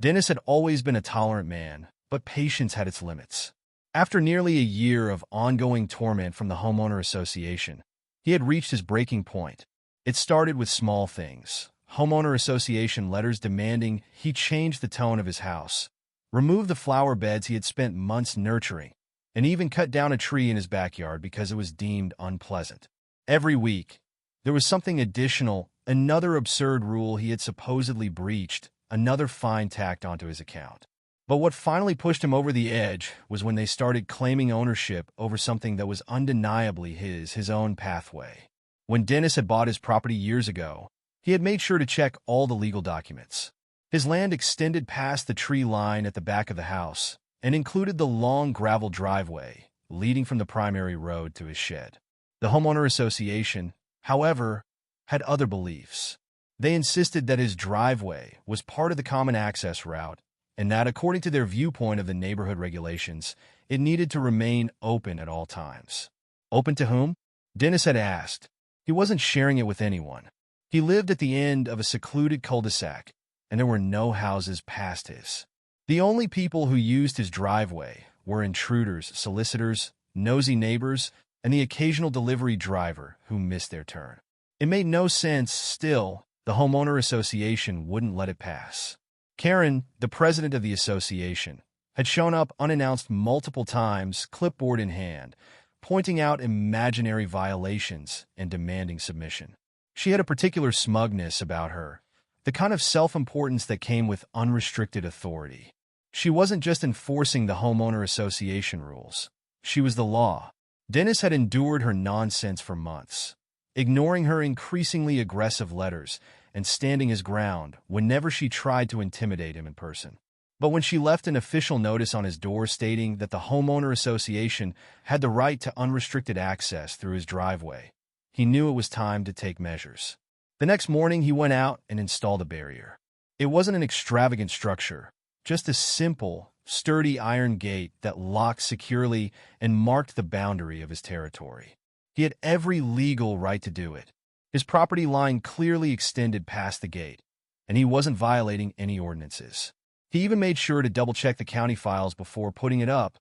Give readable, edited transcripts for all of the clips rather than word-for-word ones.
Dennis had always been a tolerant man, but patience had its limits. After nearly a year of ongoing torment from the homeowner association, he had reached his breaking point. It started with small things. Homeowner association letters demanding he change the tone of his house, remove the flower beds he had spent months nurturing, and even cut down a tree in his backyard because it was deemed unpleasant. Every week, there was something additional, another absurd rule he had supposedly breached, another fine tacked onto his account. But what finally pushed him over the edge was when they started claiming ownership over something that was undeniably his own pathway. When Dennis had bought his property years ago, he had made sure to check all the legal documents. His land extended past the tree line at the back of the house and included the long gravel driveway leading from the primary road to his shed. The homeowner association, however, had other beliefs. They insisted that his driveway was part of the common access route and that, according to their viewpoint of the neighborhood regulations, it needed to remain open at all times. Open to whom? Dennis had asked. He wasn't sharing it with anyone. He lived at the end of a secluded cul-de-sac, and there were no houses past his. The only people who used his driveway were intruders, solicitors, nosy neighbors, and the occasional delivery driver who missed their turn. It made no sense. Still, the homeowner association wouldn't let it pass. Karen, the president of the association, had shown up unannounced multiple times, clipboard in hand, pointing out imaginary violations and demanding submission. She had a particular smugness about her, the kind of self-importance that came with unrestricted authority. She wasn't just enforcing the homeowner association rules. She was the law. Dennis had endured her nonsense for months, ignoring her increasingly aggressive letters and standing his ground whenever she tried to intimidate him in person. But when she left an official notice on his door stating that the homeowner association had the right to unrestricted access through his driveway, he knew it was time to take measures. The next morning, he went out and installed a barrier. It wasn't an extravagant structure, just a simple, sturdy iron gate that locked securely and marked the boundary of his territory. He had every legal right to do it. His property line clearly extended past the gate, and he wasn't violating any ordinances. He even made sure to double-check the county files before putting it up,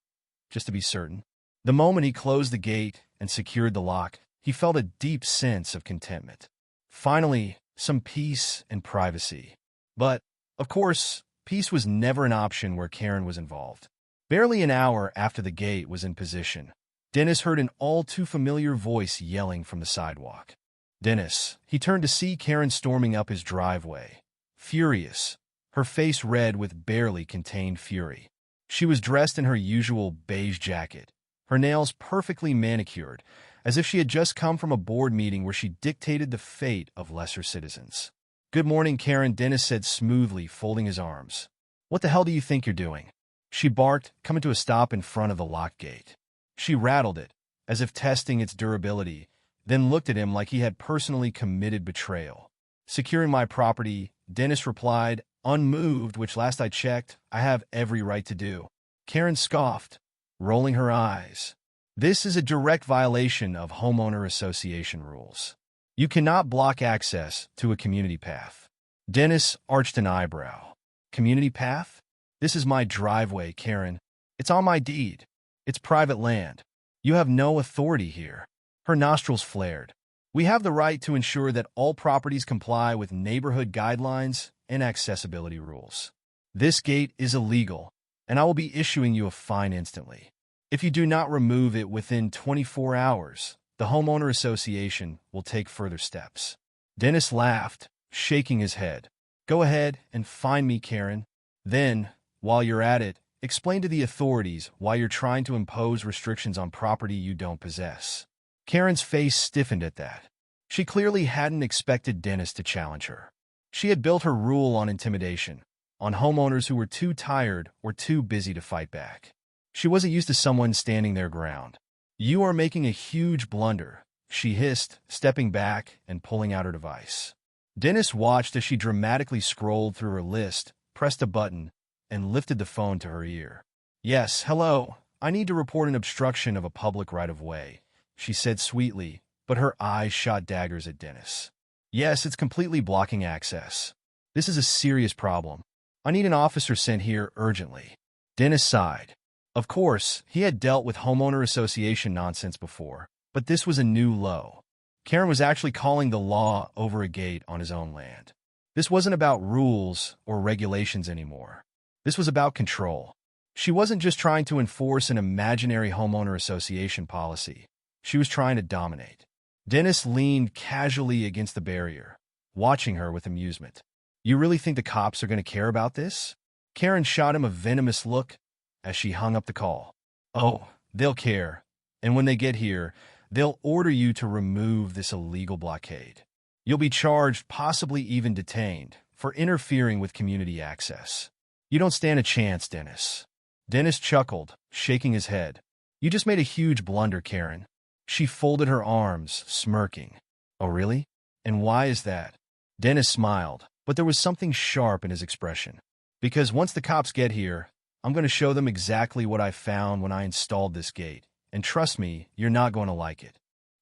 just to be certain. The moment he closed the gate and secured the lock, he felt a deep sense of contentment. Finally, some peace and privacy. But, of course, peace was never an option where Karen was involved. Barely an hour after the gate was in position, Dennis heard an all-too-familiar voice yelling from the sidewalk. Dennis. He turned to see Karen storming up his driveway, furious, her face red with barely contained fury. She was dressed in her usual beige jacket, her nails perfectly manicured, as if she had just come from a board meeting where she dictated the fate of lesser citizens. "Good morning, Karen," Dennis said smoothly, folding his arms. "What the hell do you think you're doing?" She barked, coming to a stop in front of the locked gate. She rattled it, as if testing its durability, then looked at him like he had personally committed betrayal. "Securing my property," Dennis replied, unmoved, "which last I checked, I have every right to do." Karen scoffed, rolling her eyes. "This is a direct violation of homeowner association rules. You cannot block access to a community path." Dennis arched an eyebrow. "Community path? This is my driveway, Karen. It's on my deed. It's private land. You have no authority here." Her nostrils flared. "We have the right to ensure that all properties comply with neighborhood guidelines and accessibility rules. This gate is illegal, and I will be issuing you a fine instantly. If you do not remove it within 24 hours, the homeowner association will take further steps." Dennis laughed, shaking his head. "Go ahead and fine me, Karen. Then, while you're at it, explain to the authorities why you're trying to impose restrictions on property you don't possess." Karen's face stiffened at that. She clearly hadn't expected Dennis to challenge her. She had built her rule on intimidation, on homeowners who were too tired or too busy to fight back. She wasn't used to someone standing their ground. "You are making a huge blunder," she hissed, stepping back and pulling out her device. Dennis watched as she dramatically scrolled through her list, pressed a button, and lifted the phone to her ear. "Yes, hello. I need to report an obstruction of a public right-of-way," she said sweetly, but her eyes shot daggers at Dennis. "Yes, it's completely blocking access. This is a serious problem. I need an officer sent here urgently. Dennis sighed. Of course, he had dealt with homeowner association nonsense before, but this was a new low. Karen was actually calling the law over a gate on his own land. This wasn't about rules or regulations anymore. This was about control. She wasn't just trying to enforce an imaginary homeowner association policy. She was trying to dominate. Dennis leaned casually against the barrier, watching her with amusement. You really think the cops are going to care about this? Karen shot him a venomous look as she hung up the call. Oh, they'll care. And when they get here, they'll order you to remove this illegal blockade. You'll be charged, possibly even detained, for interfering with community access. You don't stand a chance, Dennis. Dennis chuckled, shaking his head. You just made a huge blunder, Karen. She folded her arms, smirking. Oh, really? And why is that? Dennis smiled, but there was something sharp in his expression. Because once the cops get here, I'm going to show them exactly what I found when I installed this gate. And trust me, you're not going to like it.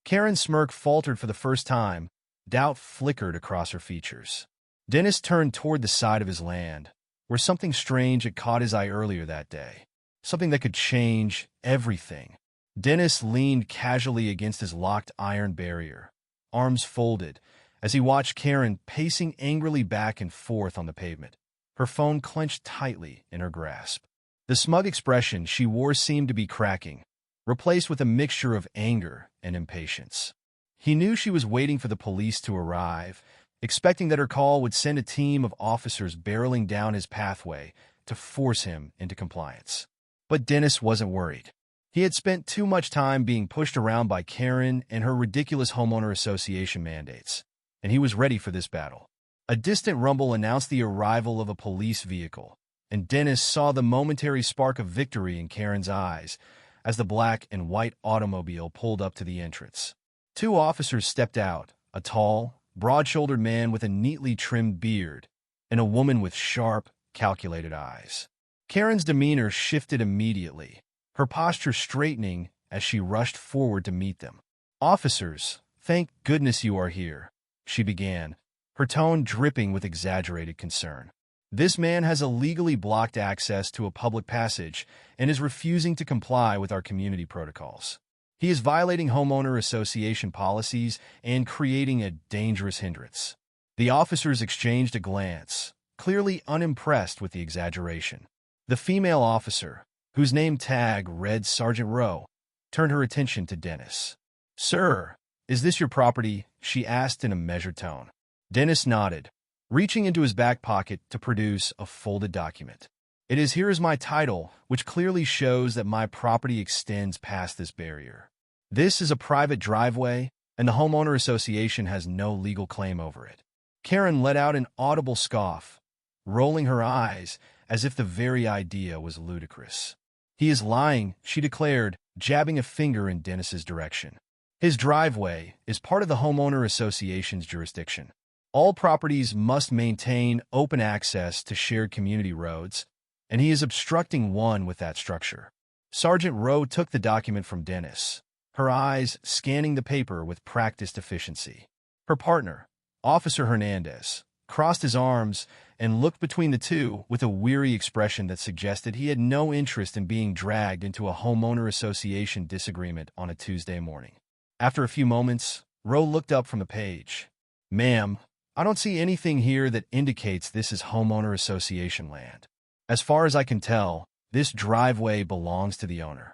Karen's smirk faltered for the first time. Doubt flickered across her features. Dennis turned toward the side of his land, where something strange had caught his eye earlier that day. Something that could change everything. Dennis leaned casually against his locked iron barrier, arms folded, as he watched Karen pacing angrily back and forth on the pavement, her phone clenched tightly in her grasp. The smug expression she wore seemed to be cracking, replaced with a mixture of anger and impatience. He knew she was waiting for the police to arrive, expecting that her call would send a team of officers barreling down his pathway to force him into compliance. But Dennis wasn't worried. He had spent too much time being pushed around by Karen and her ridiculous homeowner association mandates, and he was ready for this battle. A distant rumble announced the arrival of a police vehicle, and Dennis saw the momentary spark of victory in Karen's eyes as the black and white automobile pulled up to the entrance. Two officers stepped out, a tall, broad-shouldered man with a neatly trimmed beard, and a woman with sharp, calculated eyes. Karen's demeanor shifted immediately, her posture straightening as she rushed forward to meet them. "Officers, thank goodness you are here," she began, her tone dripping with exaggerated concern. "This man has illegally blocked access to a public passage and is refusing to comply with our community protocols. He is violating homeowner association policies and creating a dangerous hindrance." The officers exchanged a glance, clearly unimpressed with the exaggeration. The female officer, whose name tag read Sergeant Rowe, turned her attention to Dennis. "Sir, is this your property?" she asked in a measured tone. Dennis nodded, reaching into his back pocket to produce a folded document. Here is my title, which clearly shows that my property extends past this barrier. This is a private driveway, and the homeowner association has no legal claim over it." Karen let out an audible scoff, rolling her eyes as if the very idea was ludicrous. "He is lying," she declared, jabbing a finger in Dennis's direction. "His driveway is part of the homeowner association's jurisdiction. All properties must maintain open access to shared community roads, and he is obstructing one with that structure." Sergeant Rowe took the document from Dennis, her eyes scanning the paper with practiced efficiency. Her partner, Officer Hernandez, crossed his arms and looked between the two with a weary expression that suggested he had no interest in being dragged into a homeowner association disagreement on a Tuesday morning. After a few moments, Rowe looked up from the page. "Ma'am, I don't see anything here that indicates this is homeowner association land. As far as I can tell, this driveway belongs to the owner."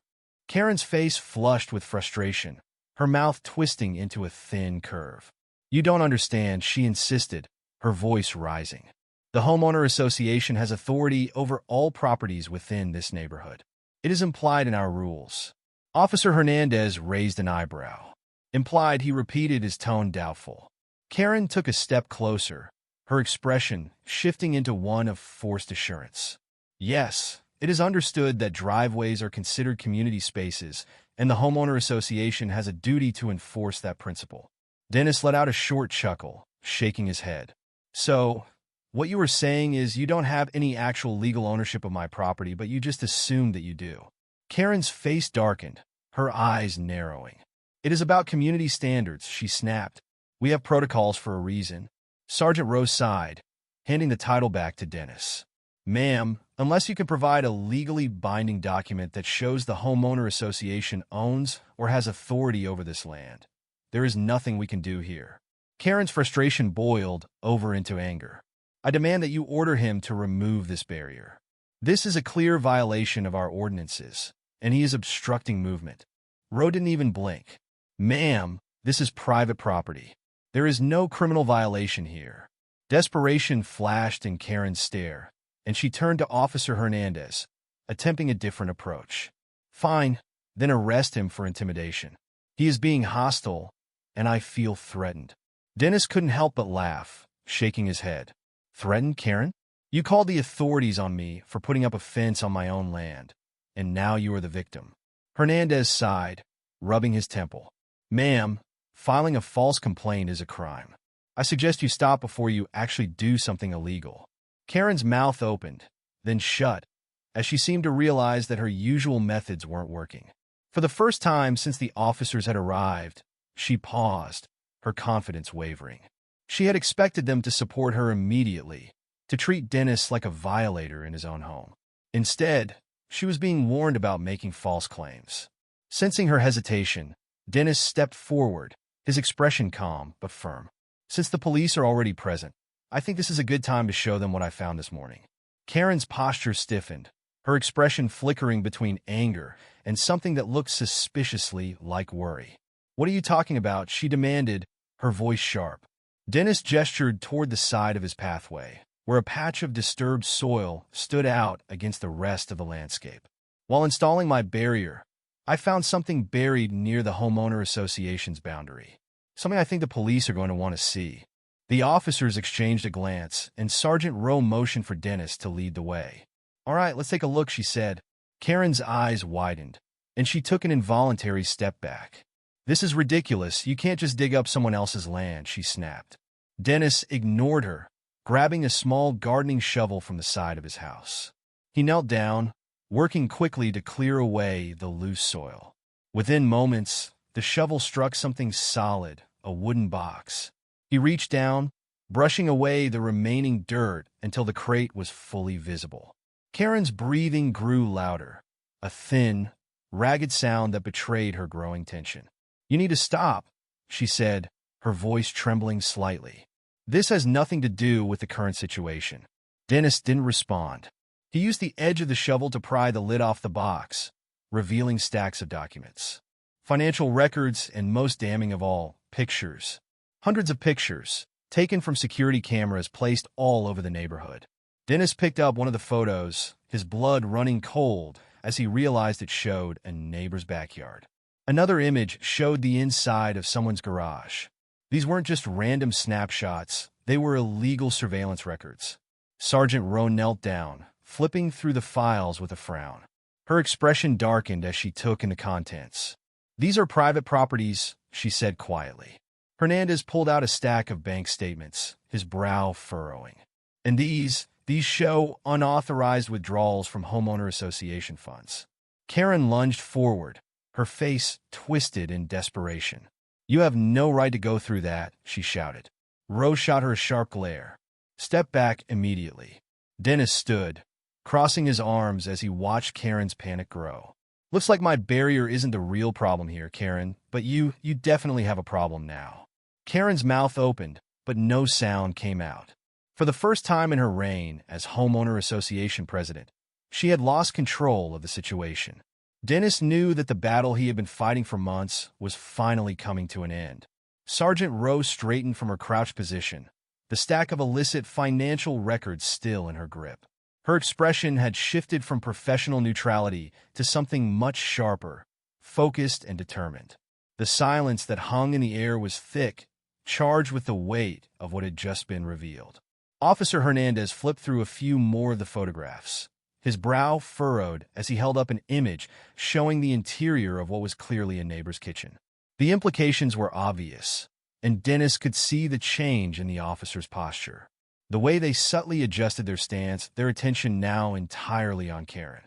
Karen's face flushed with frustration, her mouth twisting into a thin curve. "You don't understand," she insisted, her voice rising. "The homeowner association has authority over all properties within this neighborhood. It is implied in our rules." Officer Hernandez raised an eyebrow. "Implied," he repeated, his tone doubtful. Karen took a step closer, her expression shifting into one of forced assurance. "Yes, it is understood that driveways are considered community spaces, and the homeowner association has a duty to enforce that principle." Dennis let out a short chuckle, shaking his head. "So, what you are saying is you don't have any actual legal ownership of my property, but you just assume that you do." Karen's face darkened, her eyes narrowing. "It is about community standards," she snapped. "We have protocols for a reason." Sergeant Rowe sighed, handing the title back to Dennis. Ma'am, unless you can provide a legally binding document that shows the homeowner association owns or has authority over this land, there is nothing we can do here. Karen's frustration boiled over into anger. I demand that you order him to remove this barrier. This is a clear violation of our ordinances, and he is obstructing movement. Rowe didn't even blink. Ma'am, this is private property. There is no criminal violation here. Desperation flashed in Karen's stare, and she turned to Officer Hernandez, attempting a different approach. Fine, then arrest him for intimidation. He is being hostile, and I feel threatened. Dennis couldn't help but laugh, shaking his head. Threatened, Karen? You called the authorities on me for putting up a fence on my own land, and now you are the victim. Hernandez sighed, rubbing his temple. Ma'am, filing a false complaint is a crime. I suggest you stop before you actually do something illegal. Karen's mouth opened, then shut, as she seemed to realize that her usual methods weren't working. For the first time since the officers had arrived, she paused, her confidence wavering. She had expected them to support her immediately, to treat Dennis like a violator in his own home. Instead, she was being warned about making false claims. Sensing her hesitation, Dennis stepped forward, his expression calm but firm. Since the police are already present, I think this is a good time to show them what I found this morning. Karen's posture stiffened, her expression flickering between anger and something that looked suspiciously like worry. What are you talking about? She demanded, her voice sharp. Dennis gestured toward the side of his pathway, where a patch of disturbed soil stood out against the rest of the landscape. While installing my barrier, I found something buried near the homeowner association's boundary. Something I think the police are going to want to see. The officers exchanged a glance, and Sergeant Rowe motioned for Dennis to lead the way. All right, let's take a look, she said. Karen's eyes widened, and she took an involuntary step back. This is ridiculous. You can't just dig up someone else's land, she snapped. Dennis ignored her, grabbing a small gardening shovel from the side of his house. He knelt down, working quickly to clear away the loose soil. Within moments, the shovel struck something solid, a wooden box. He reached down, brushing away the remaining dirt until the crate was fully visible. Karen's breathing grew louder, a thin, ragged sound that betrayed her growing tension. You need to stop, she said, her voice trembling slightly. This has nothing to do with the current situation. Dennis didn't respond. He used the edge of the shovel to pry the lid off the box, revealing stacks of documents. Financial records, and most damning of all, pictures. Hundreds of pictures, taken from security cameras placed all over the neighborhood. Dennis picked up one of the photos, his blood running cold as he realized it showed a neighbor's backyard. Another image showed the inside of someone's garage. These weren't just random snapshots, they were illegal surveillance records. Sergeant Rowe knelt down, flipping through the files with a frown. Her expression darkened as she took in the contents. These are private properties, she said quietly. Hernandez pulled out a stack of bank statements, his brow furrowing. And these show unauthorized withdrawals from homeowner association funds. Karen lunged forward, her face twisted in desperation. You have no right to go through that, she shouted. Rowe shot her a sharp glare. Step back immediately. Dennis stood, crossing his arms as he watched Karen's panic grow. Looks like my barrier isn't the real problem here, Karen, but you definitely have a problem now. Karen's mouth opened, but no sound came out. For the first time in her reign as homeowner association president, she had lost control of the situation. Dennis knew that the battle he had been fighting for months was finally coming to an end. Sergeant Rowe straightened from her crouched position, the stack of illicit financial records still in her grip. Her expression had shifted from professional neutrality to something much sharper, focused and determined. The silence that hung in the air was thick, charged with the weight of what had just been revealed. Officer Hernandez flipped through a few more of the photographs. His brow furrowed as he held up an image showing the interior of what was clearly a neighbor's kitchen. The implications were obvious, and Dennis could see the change in the officer's posture. The way they subtly adjusted their stance, their attention now entirely on Karen.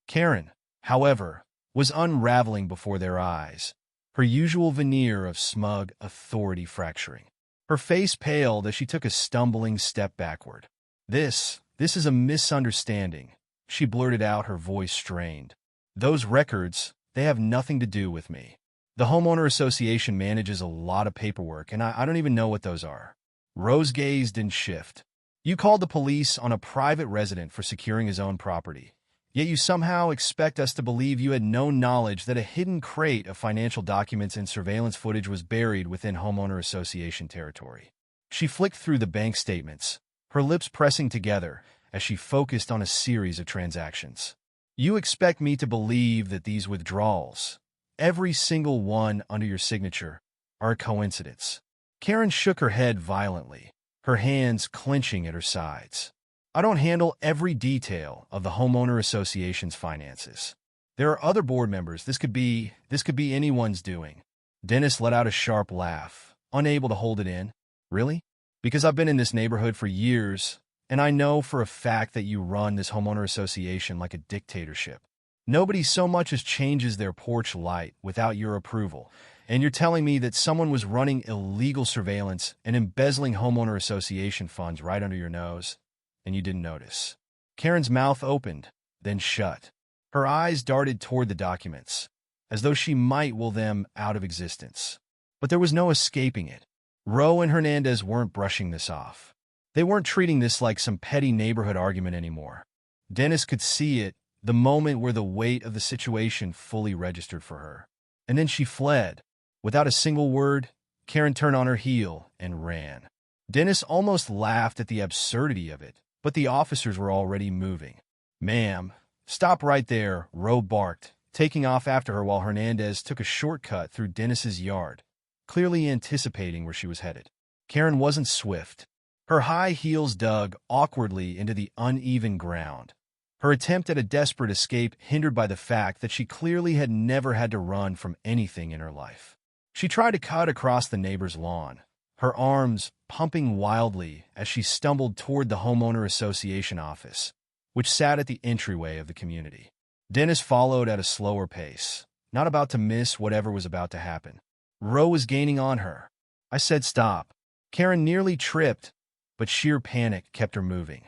Karen, however, was unraveling before their eyes, her usual veneer of smug authority fracturing. Her face paled as she took a stumbling step backward. This this is a misunderstanding," she blurted out, her voice strained. "Those records, they have nothing to do with me. The homeowner association manages a lot of paperwork, and I don't even know what those are." Ro's gaze didn't shift. "You called the police on a private resident for securing his own property. Yet you somehow expect us to believe you had no knowledge that a hidden crate of financial documents and surveillance footage was buried within homeowner association territory." She flicked through the bank statements, her lips pressing together as she focused on a series of transactions. "You expect me to believe that these withdrawals, every single one under your signature, are a coincidence?" Karen shook her head violently, her hands clenching at her sides. "I don't handle every detail of the homeowner association's finances. There are other board members. This could be anyone's doing." Dennis let out a sharp laugh, unable to hold it in. "Really? Because I've been in this neighborhood for years, and I know for a fact that you run this homeowner association like a dictatorship. Nobody so much as changes their porch light without your approval, and you're telling me that someone was running illegal surveillance and embezzling homeowner association funds right under your nose, and you didn't notice?" Karen's mouth opened, then shut. Her eyes darted toward the documents, as though she might will them out of existence. But there was no escaping it. Ro and Hernandez weren't brushing this off. They weren't treating this like some petty neighborhood argument anymore. Dennis could see it, the moment where the weight of the situation fully registered for her. And then she fled. Without a single word, Karen turned on her heel and ran. Dennis almost laughed at the absurdity of it, but the officers were already moving. "Ma'am, stop right there," Ro barked, taking off after her while Hernandez took a shortcut through Dennis's yard, clearly anticipating where she was headed. Karen wasn't swift. Her high heels dug awkwardly into the uneven ground, her attempt at a desperate escape hindered by the fact that she clearly had never had to run from anything in her life. She tried to cut across the neighbor's lawn, her arms pumping wildly as she stumbled toward the homeowner association office, which sat at the entryway of the community. Dennis followed at a slower pace, not about to miss whatever was about to happen. Ro was gaining on her. "I said stop." Karen nearly tripped, but sheer panic kept her moving.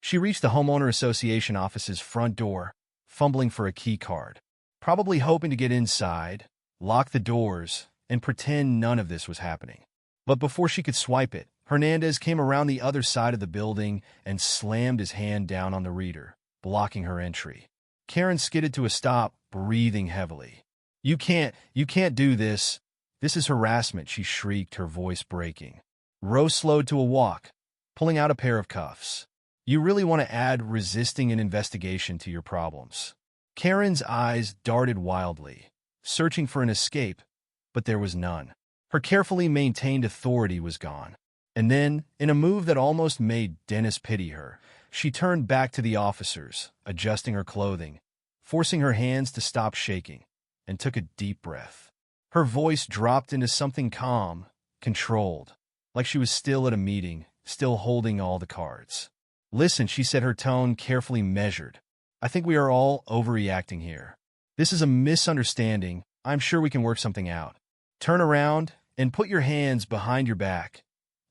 She reached the homeowner association office's front door, fumbling for a key card, probably hoping to get inside, lock the doors, and pretend none of this was happening. But before she could swipe it, Hernandez came around the other side of the building and slammed his hand down on the reader, blocking her entry. Karen skidded to a stop, breathing heavily. You can't do this. This is harassment," she shrieked, her voice breaking. Ro slowed to a walk, pulling out a pair of cuffs. "You really want to add resisting an investigation to your problems?" Karen's eyes darted wildly, searching for an escape, but there was none. Her carefully maintained authority was gone. And then, in a move that almost made Dennis pity her, she turned back to the officers, adjusting her clothing, forcing her hands to stop shaking, and took a deep breath. Her voice dropped into something calm, controlled, like she was still at a meeting, still holding all the cards. "Listen," she said, her tone carefully measured. "I think we are all overreacting here. This is a misunderstanding. I'm sure we can work something out. Turn around and put your hands behind your back."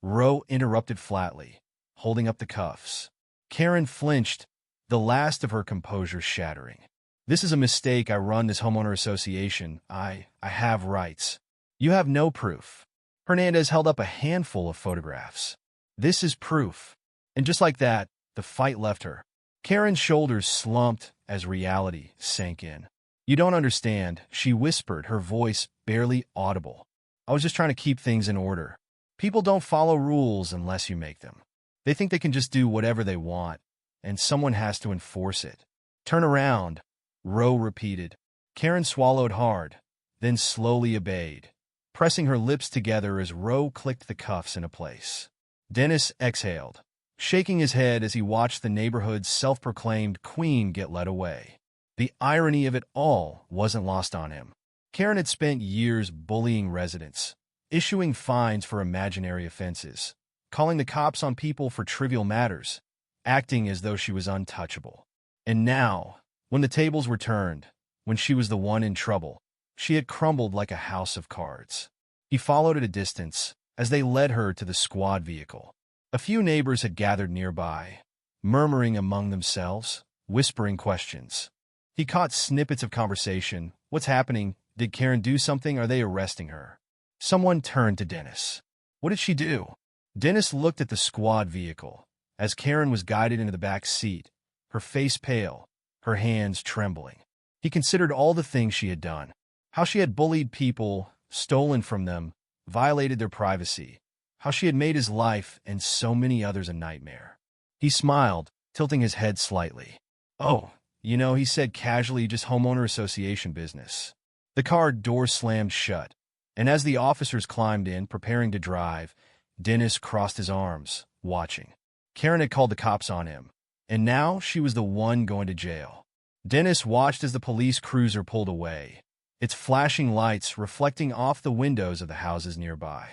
Ro interrupted flatly, holding up the cuffs. Karen flinched, the last of her composure shattering. "This is a mistake. I run this homeowner association. I have rights." "You have no proof." Hernandez held up a handful of photographs. "This is proof." And just like that, the fight left her. Karen's shoulders slumped as reality sank in. "You don't understand," she whispered, her voice barely audible. "I was just trying to keep things in order. People don't follow rules unless you make them. They think they can just do whatever they want, and someone has to enforce it." "Turn around," Ro repeated. Karen swallowed hard, then slowly obeyed, pressing her lips together as Ro clicked the cuffs into place. Dennis exhaled, shaking his head as he watched the neighborhood's self-proclaimed queen get led away. The irony of it all wasn't lost on him. Karen had spent years bullying residents, issuing fines for imaginary offenses, calling the cops on people for trivial matters, acting as though she was untouchable. And now, when the tables were turned, when she was the one in trouble, she had crumbled like a house of cards. He followed at a distance as they led her to the squad vehicle. A few neighbors had gathered nearby, murmuring among themselves, whispering questions. He caught snippets of conversation. What's happening? Did Karen do something? Are they arresting her? Someone turned to Dennis. What did she do? Dennis looked at the squad vehicle as Karen was guided into the back seat, her face pale, her hands trembling. He considered all the things she had done, how she had bullied people, stolen from them, violated their privacy, how she had made his life and so many others a nightmare. He smiled, tilting his head slightly. Oh, he said casually, just homeowner association business. The car door slammed shut, and as the officers climbed in, preparing to drive, Dennis crossed his arms, watching. Karen had called the cops on him, and now she was the one going to jail. Dennis watched as the police cruiser pulled away, its flashing lights reflecting off the windows of the houses nearby.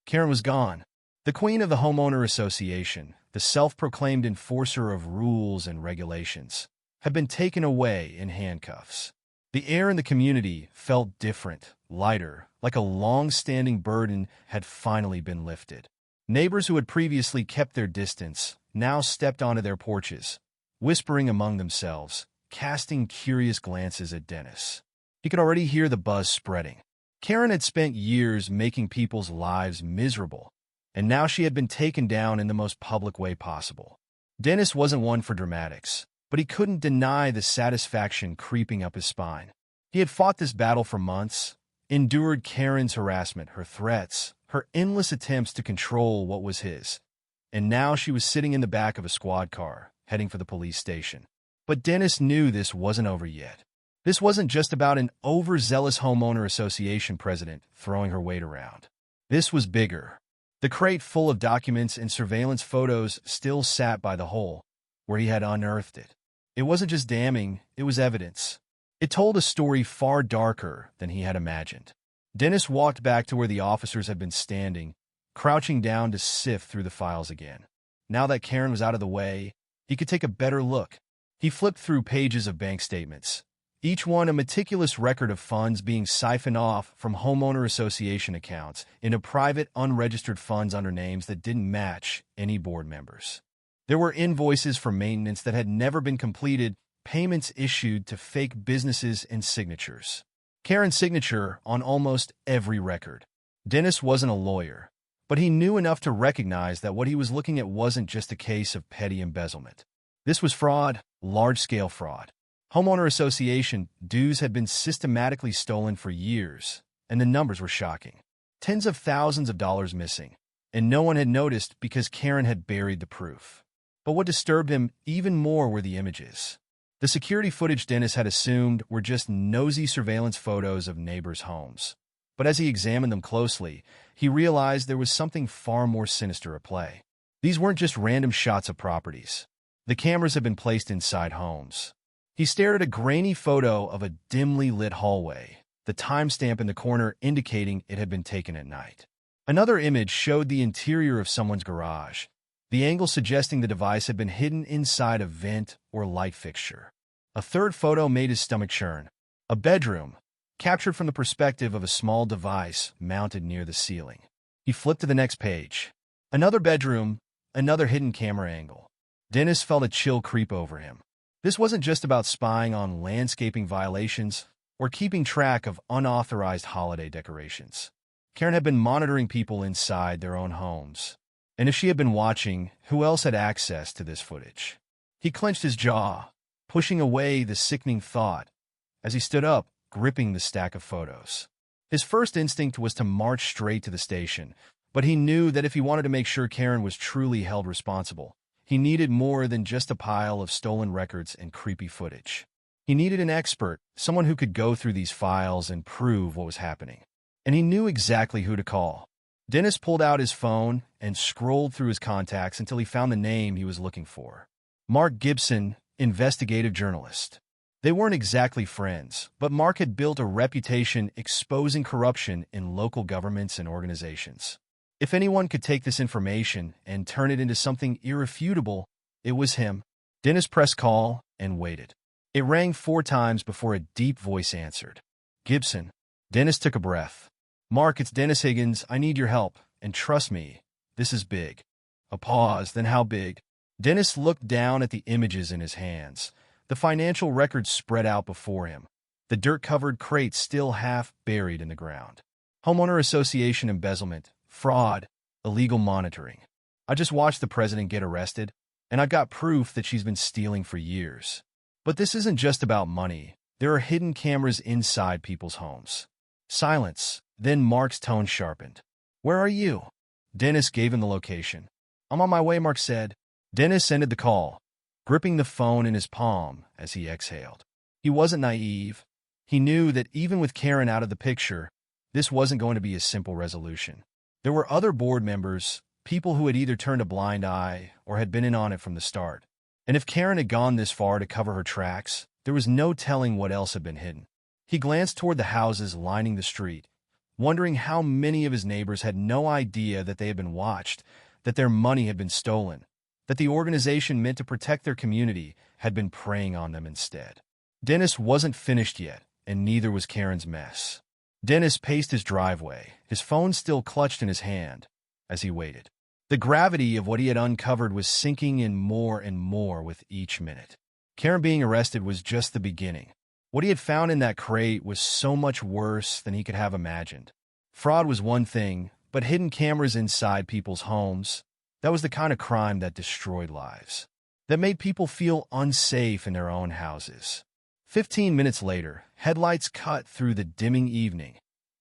Karen was gone. The queen of the homeowner association, the self-proclaimed enforcer of rules and regulations, had been taken away in handcuffs. The air in the community felt different, lighter, like a long-standing burden had finally been lifted. Neighbors who had previously kept their distance now stepped onto their porches, whispering among themselves, casting curious glances at Dennis. He could already hear the buzz spreading. Karen had spent years making people's lives miserable, and now she had been taken down in the most public way possible. Dennis wasn't one for dramatics, but he couldn't deny the satisfaction creeping up his spine. He had fought this battle for months, endured Karen's harassment, her threats, her endless attempts to control what was his, and now she was sitting in the back of a squad car, heading for the police station. But Dennis knew this wasn't over yet. This wasn't just about an overzealous homeowner association president throwing her weight around. This was bigger. The crate full of documents and surveillance photos still sat by the hole where he had unearthed it. It wasn't just damning, it was evidence. It told a story far darker than he had imagined. Dennis walked back to where the officers had been standing, crouching down to sift through the files again. Now that Karen was out of the way, he could take a better look. He flipped through pages of bank statements, each one a meticulous record of funds being siphoned off from homeowner association accounts into private, unregistered funds under names that didn't match any board members. There were invoices for maintenance that had never been completed, payments issued to fake businesses and signatures. Karen's signature on almost every record. Dennis wasn't a lawyer, but he knew enough to recognize that what he was looking at wasn't just a case of petty embezzlement. This was fraud, large-scale fraud. Homeowner association dues had been systematically stolen for years, and the numbers were shocking. Tens of thousands of dollars missing, and no one had noticed because Karen had buried the proof. But what disturbed him even more were the images. The security footage Dennis had assumed were just nosy surveillance photos of neighbors' homes. But as he examined them closely, he realized there was something far more sinister at play. These weren't just random shots of properties. The cameras had been placed inside homes. He stared at a grainy photo of a dimly lit hallway, the timestamp in the corner indicating it had been taken at night. Another image showed the interior of someone's garage, the angle suggesting the device had been hidden inside a vent or light fixture. A third photo made his stomach churn. A bedroom, captured from the perspective of a small device mounted near the ceiling. He flipped to the next page. Another bedroom, another hidden camera angle. Dennis felt a chill creep over him. This wasn't just about spying on landscaping violations or keeping track of unauthorized holiday decorations. Karen had been monitoring people inside their own homes. And if she had been watching, who else had access to this footage? He clenched his jaw, pushing away the sickening thought as he stood up, gripping the stack of photos. His first instinct was to march straight to the station, but he knew that if he wanted to make sure Karen was truly held responsible, he needed more than just a pile of stolen records and creepy footage. He needed an expert, someone who could go through these files and prove what was happening. And he knew exactly who to call. Dennis pulled out his phone and scrolled through his contacts until he found the name he was looking for. Mark Gibson, investigative journalist. They weren't exactly friends, but Mark had built a reputation exposing corruption in local governments and organizations. If anyone could take this information and turn it into something irrefutable, it was him. Dennis pressed call and waited. It rang 4 times before a deep voice answered. Gibson. Dennis took a breath. Mark, it's Dennis Higgins. I need your help. And trust me, this is big. A pause, then how big? Dennis looked down at the images in his hands. The financial records spread out before him, the dirt-covered crates still half buried in the ground. Homeowner association embezzlement, fraud, illegal monitoring. I just watched the president get arrested, and I've got proof that she's been stealing for years. But this isn't just about money. There are hidden cameras inside people's homes. Silence. Then Mark's tone sharpened. Where are you? Dennis gave him the location. I'm on my way, Mark said. Dennis ended the call, gripping the phone in his palm as he exhaled. He wasn't naive. He knew that even with Karen out of the picture, this wasn't going to be a simple resolution. There were other board members, people who had either turned a blind eye or had been in on it from the start. And if Karen had gone this far to cover her tracks, there was no telling what else had been hidden. He glanced toward the houses lining the street, wondering how many of his neighbors had no idea that they had been watched, that their money had been stolen, that the organization meant to protect their community had been preying on them instead. Dennis wasn't finished yet, and neither was Karen's mess. Dennis paced his driveway, his phone still clutched in his hand, as he waited. The gravity of what he had uncovered was sinking in more and more with each minute. Karen being arrested was just the beginning. What he had found in that crate was so much worse than he could have imagined. Fraud was one thing, but hidden cameras inside people's homes, that was the kind of crime that destroyed lives, that made people feel unsafe in their own houses. 15 minutes later, headlights cut through the dimming evening,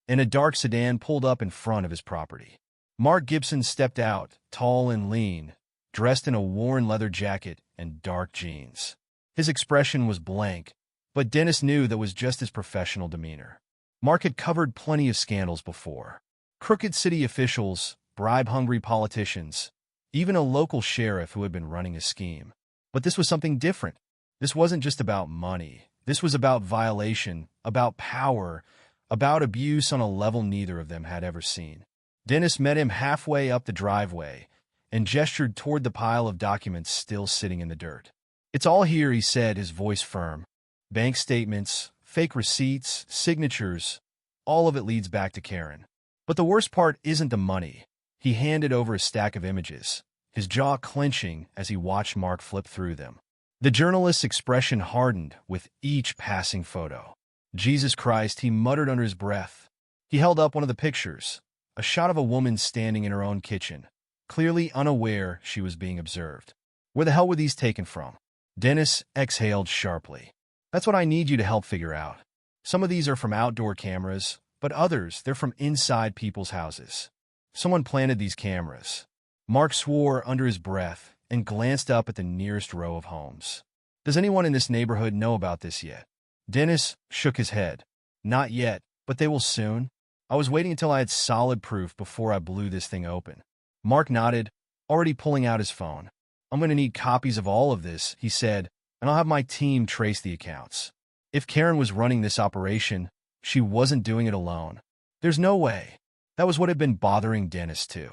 and a dark sedan pulled up in front of his property. Mark Gibson stepped out, tall and lean, dressed in a worn leather jacket and dark jeans. His expression was blank, but Dennis knew that was just his professional demeanor. Mark had covered plenty of scandals before. Crooked city officials, bribe-hungry politicians, even a local sheriff who had been running a scheme. But this was something different. This wasn't just about money. This was about violation, about power, about abuse on a level neither of them had ever seen. Dennis met him halfway up the driveway and gestured toward the pile of documents still sitting in the dirt. It's all here, he said, his voice firm. Bank statements, fake receipts, signatures, all of it leads back to Karen. But the worst part isn't the money. He handed over a stack of images, his jaw clenching as he watched Mark flip through them. The journalist's expression hardened with each passing photo. Jesus Christ, he muttered under his breath. He held up one of the pictures, a shot of a woman standing in her own kitchen, clearly unaware she was being observed. Where the hell were these taken from? Dennis exhaled sharply. That's what I need you to help figure out. Some of these are from outdoor cameras, but others, they're from inside people's houses. Someone planted these cameras. Mark swore under his breath and glanced up at the nearest row of homes. Does anyone in this neighborhood know about this yet? Dennis shook his head. Not yet, but they will soon. I was waiting until I had solid proof before I blew this thing open. Mark nodded, already pulling out his phone. I'm going to need copies of all of this, he said, and I'll have my team trace the accounts. If Karen was running this operation, she wasn't doing it alone. There's no way. That was what had been bothering Dennis too.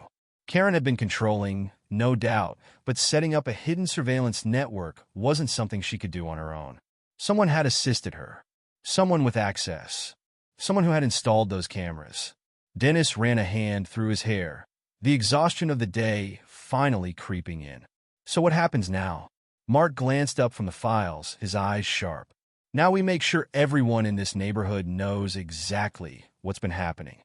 Karen had been controlling, no doubt, but setting up a hidden surveillance network wasn't something she could do on her own. Someone had assisted her. Someone with access. Someone who had installed those cameras. Dennis ran a hand through his hair, the exhaustion of the day finally creeping in. So what happens now? Mark glanced up from the files, his eyes sharp. Now we make sure everyone in this neighborhood knows exactly what's been happening.